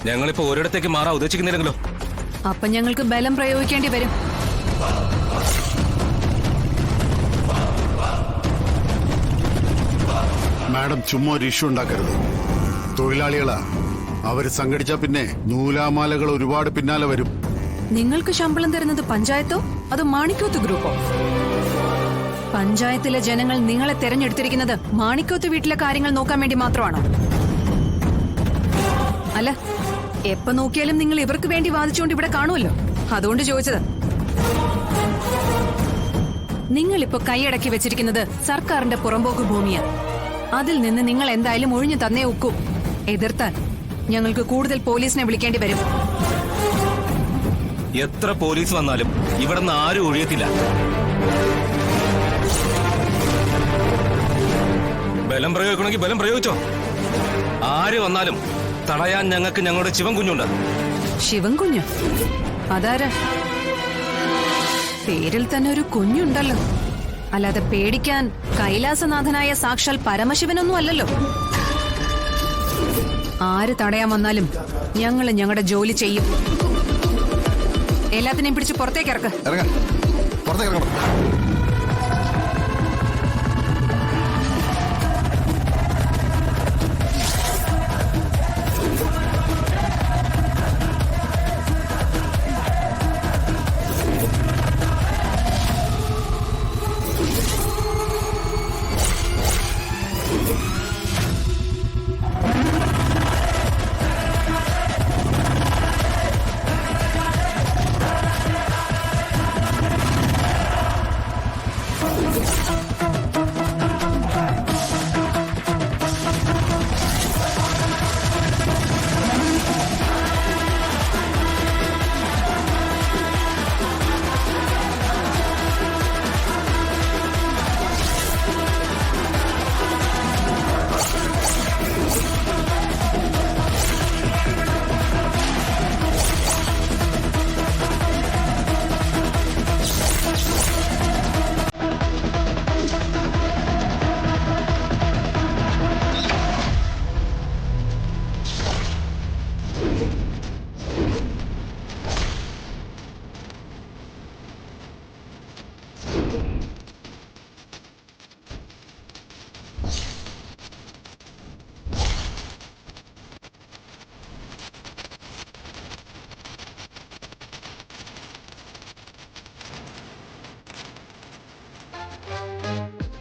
ഞങ്ങളിപ്പോ ഒരിടത്തേക്ക് മാറാൻ ഉദ്ദേശിക്കുന്നില്ലെങ്കിലോ? അപ്പൊ ഞങ്ങൾക്ക് ബലം പ്രയോഗിക്കേണ്ടി വരും. മാഡം ചുമ്മാ ഒരു ഇഷ്യൂ ഉണ്ടാക്കരുത്. തൊഴിലാളികളാ, അവര് സംഘടിച്ചാ പിന്നെ നൂലാമാലകൾ ഒരുപാട് പിന്നാലെ വരും. നിങ്ങൾക്ക് ശമ്പളം തരുന്നത് പഞ്ചായത്തോ അതോ മാണിക്കോത്ത് ഗ്രൂപ്പോ? പഞ്ചായത്തിലെ ജനങ്ങൾ നിങ്ങളെ തെരഞ്ഞെടുത്തിരിക്കുന്നത് മാണിക്കോത്ത് വീട്ടിലെ കാര്യങ്ങൾ നോക്കാൻ വേണ്ടി മാത്രമാണോ? അല്ല, എപ്പോ നോക്കിയാലും നിങ്ങൾ ഇവർക്ക് വേണ്ടി വാദിച്ചുകൊണ്ട് ഇവിടെ കാണുമല്ലോ, അതുകൊണ്ട് ചോദിച്ചത്. നിങ്ങളിപ്പോ കൈയടക്കി വെച്ചിരിക്കുന്നത് സർക്കാരിന്റെ പുറമ്പോക്ക് ഭൂമിയാ. അതിൽ നിന്ന് നിങ്ങൾ എന്തായാലും ഒഴിഞ്ഞു തന്നേ ഒക്കൂ. എതിർത്താൽ ഞങ്ങൾക്ക് കൂടുതൽ പോലീസിനെ വിളിക്കേണ്ടി വരും. എത്ര പോലീസ് വന്നാലും ഇവിടെ നിന്ന് ആരും ഒഴിയത്തില്ല. ബലം പ്രയോഗിക്കണമെങ്കിൽ ബലം പ്രയോഗിച്ചോ. ആര് വന്നാലും തടയാൻ ഞങ്ങൾക്ക് ഞങ്ങളുടെ ശിവൻ കുഞ്ഞുണ്ട്. ശിവൻ കുഞ്ഞ്? അതാരാ? പേരിൽ തന്നെ ഒരു കുഞ്ഞുണ്ടല്ലോ. അല്ലാതെ പേടിക്കാൻ കൈലാസനാഥനായ സാക്ഷാൽ പരമശിവനൊന്നും അല്ലല്ലോ. ആര് തടയാൻ വന്നാലും ഞങ്ങള് ഞങ്ങളുടെ ജോലി ചെയ്യും. എല്ലാത്തിനെയും പിടിച്ച് പുറത്തേക്ക് ഇറക്ക. പുറത്തേക്ക് ഇറങ്ങണം.